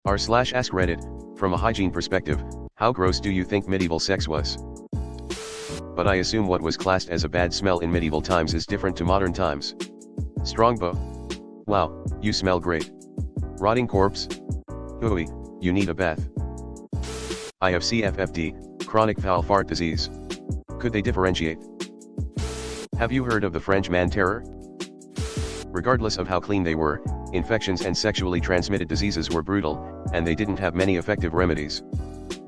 r/AskReddit, from a hygiene perspective, how gross do you think medieval sex was? But I assume what was classed as a bad smell in medieval times is different to modern times. Strongbow. Wow, you smell great. Rotting corpse? Hooey, you need a bath. I have CFFD, chronic foul fart disease. Could they differentiate? Have you heard of the French man terror? Regardless of how clean they were, infections and sexually transmitted diseases were brutal, and they didn't have many effective remedies.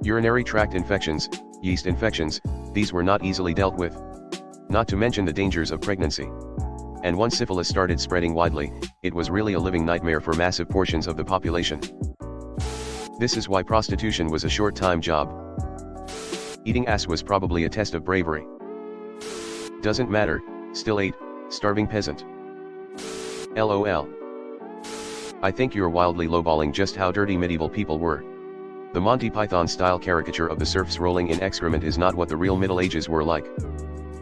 Urinary tract infections, yeast infections, these were not easily dealt with. Not to mention the dangers of pregnancy. And once syphilis started spreading widely, it was really a living nightmare for massive portions of the population. This is why prostitution was a short-time job. Eating ass was probably a test of bravery. Doesn't matter, still ate, starving peasant. LOL. I think you're wildly lowballing just how dirty medieval people were. The Monty Python-style caricature of the serfs rolling in excrement is not what the real Middle Ages were like.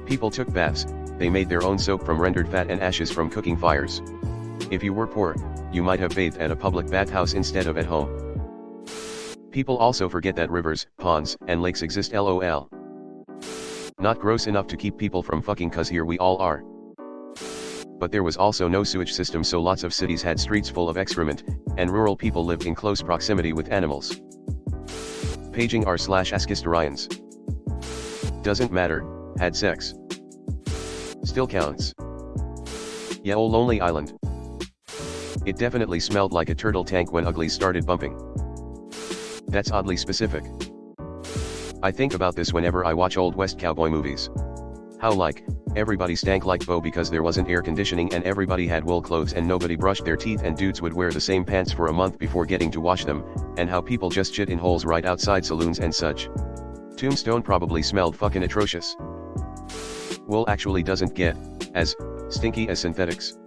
People took baths, they made their own soap from rendered fat and ashes from cooking fires. If you were poor, you might have bathed at a public bathhouse instead of at home. People also forget that rivers, ponds, and lakes exist. LOL. Not gross enough to keep people from fucking, cause here we all are. But there was also no sewage system, so lots of cities had streets full of excrement, and rural people lived in close proximity with animals. Paging r/AskHistorians. Doesn't matter, had sex. Still counts. Yeah, ol' Lonely Island. It definitely smelled like a turtle tank when uglies started bumping. That's oddly specific. I think about this whenever I watch old West cowboy movies. How everybody stank like Bo because there wasn't air conditioning and everybody had wool clothes and nobody brushed their teeth and dudes would wear the same pants for a month before getting to wash them, and how people just shit in holes right outside saloons and such. Tombstone probably smelled fucking atrocious. Wool actually doesn't get as stinky as synthetics.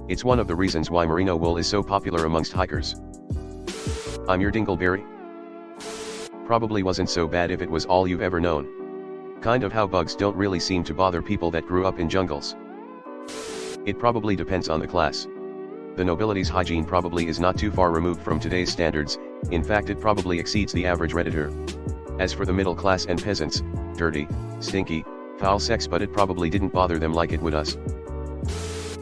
It's one of the reasons why merino wool is so popular amongst hikers. I'm your dingleberry. Probably wasn't so bad if it was all you've ever known. Kind of how bugs don't really seem to bother people that grew up in jungles. It probably depends on the class. The nobility's hygiene probably is not too far removed from today's standards, in fact it probably exceeds the average Redditor. As for the middle class and peasants, dirty, stinky, foul sex, but it probably didn't bother them like it would us.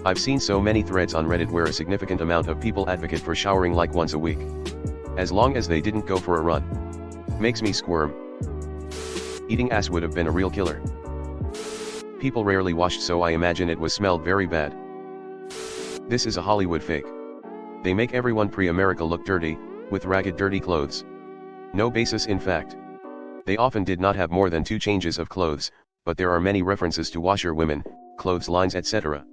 I've seen so many threads on Reddit where a significant amount of people advocate for showering like once a week. As long as they didn't go for a run. Makes me squirm. Eating ass would have been a real killer. People rarely washed, so I imagine it was smelled very bad. This is a Hollywood fake. They make everyone pre-America look dirty, with ragged dirty clothes. No basis in fact. They often did not have more than 2 changes of clothes, but there are many references to washerwomen, clotheslines, etc.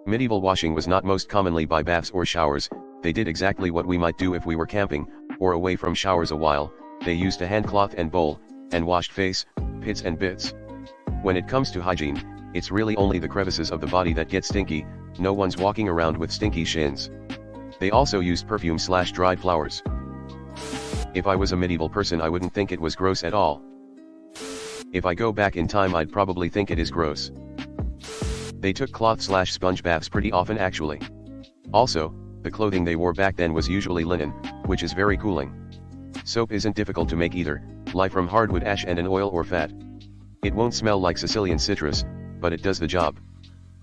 Medieval washing was not most commonly by baths or showers. They did exactly what we might do if we were camping, or away from showers a while. They used a handcloth and bowl, and washed face, pits and bits. When it comes to hygiene, it's really only the crevices of the body that get stinky. No one's walking around with stinky shins. They also used perfume/dried flowers. If I was a medieval person, I wouldn't think it was gross at all. If I go back in time, I'd probably think it is gross. They took cloth/sponge baths pretty often actually. Also, the clothing they wore back then was usually linen, which is very cooling. Soap isn't difficult to make either, lie from hardwood ash and an oil or fat. It won't smell like Sicilian citrus, but it does the job.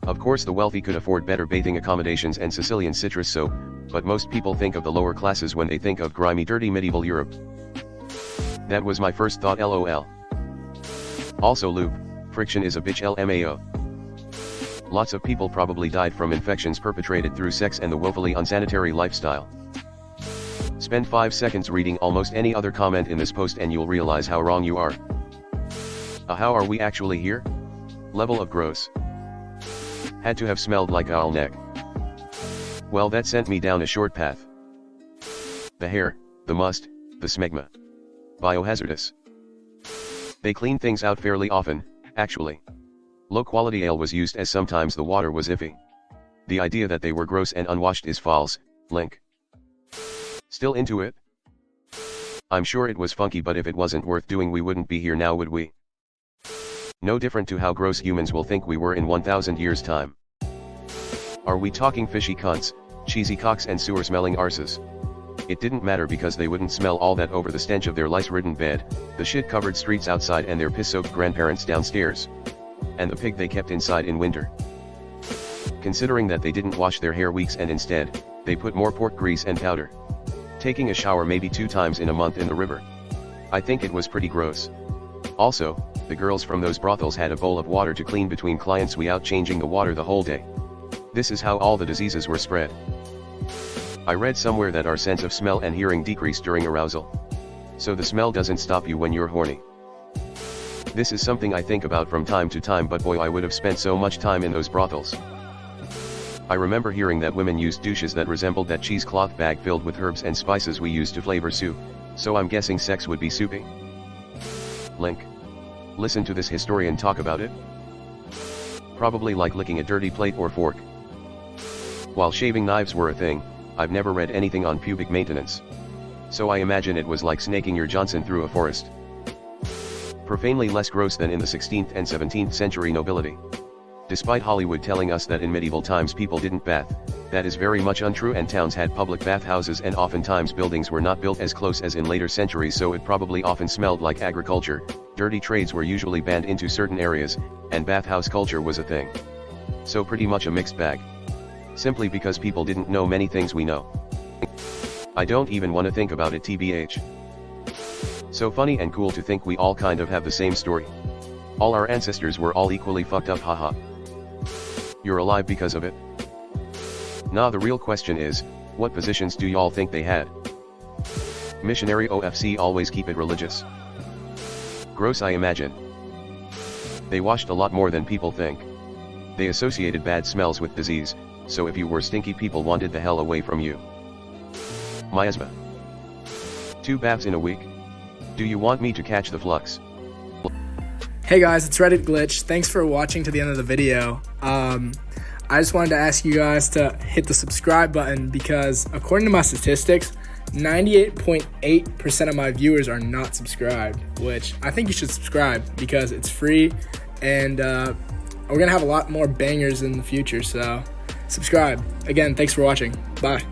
Of course the wealthy could afford better bathing accommodations and Sicilian citrus soap, but most people think of the lower classes when they think of grimy, dirty medieval Europe. That was my first thought, LOL. Also lube, friction is a bitch, LMAO. Lots of people probably died from infections perpetrated through sex and the woefully unsanitary lifestyle. Spend 5 seconds reading almost any other comment in this post and you'll realize how wrong you are. How are we actually here? Level of gross. Had to have smelled like owl neck. Well, that sent me down a short path. The hair, the must, the smegma. Biohazardous. They clean things out fairly often, actually. Low quality ale was used as sometimes the water was iffy. The idea that they were gross and unwashed is false. Link. Still into it? I'm sure it was funky, but if it wasn't worth doing we wouldn't be here now, would we? No different to how gross humans will think we were in 1,000 years' time. Are we talking fishy cunts, cheesy cocks and sewer-smelling arses? It didn't matter because they wouldn't smell all that over the stench of their lice-ridden bed, the shit-covered streets outside and their piss-soaked grandparents downstairs. And the pig they kept inside in winter. Considering that they didn't wash their hair weeks and instead, they put more pork grease and powder. Taking a shower maybe 2 times in a month in the river. I think it was pretty gross. Also, the girls from those brothels had a bowl of water to clean between clients without changing the water the whole day. This is how all the diseases were spread. I read somewhere that our sense of smell and hearing decrease during arousal. So the smell doesn't stop you when you're horny. This is something I think about from time to time, but boy, I would have spent so much time in those brothels. I remember hearing that women used douches that resembled that cheesecloth bag filled with herbs and spices we use to flavor soup, so I'm guessing sex would be soupy. Link. Listen to this historian talk about it. Probably like licking a dirty plate or fork. While shaving knives were a thing, I've never read anything on pubic maintenance. So I imagine it was like snaking your Johnson through a forest. Profanely less gross than in the 16th and 17th century nobility. Despite Hollywood telling us that in medieval times people didn't bath, that is very much untrue, and towns had public bathhouses and oftentimes buildings were not built as close as in later centuries, so it probably often smelled like agriculture. Dirty trades were usually banned into certain areas, and bathhouse culture was a thing. So pretty much a mixed bag. Simply because people didn't know many things we know. I don't even want to think about it, tbh. So funny and cool to think we all kind of have the same story. All our ancestors were all equally fucked up, haha. You're alive because of it? Nah, the real question is, what positions do y'all think they had? Missionary OFC always keep it religious. Gross, I imagine. They washed a lot more than people think. They associated bad smells with disease, so if you were stinky, people wanted the hell away from you. Miasma. 2 baths in a week? Do you want me to catch the flux? Hey guys, it's Reddit Glitch. Thanks for watching to the end of the video. I just wanted to ask you guys to hit the subscribe button because according to my statistics, 98.8% of my viewers are not subscribed, which I think you should subscribe because it's free, and we're going to have a lot more bangers in the future, so subscribe. Again, thanks for watching. Bye.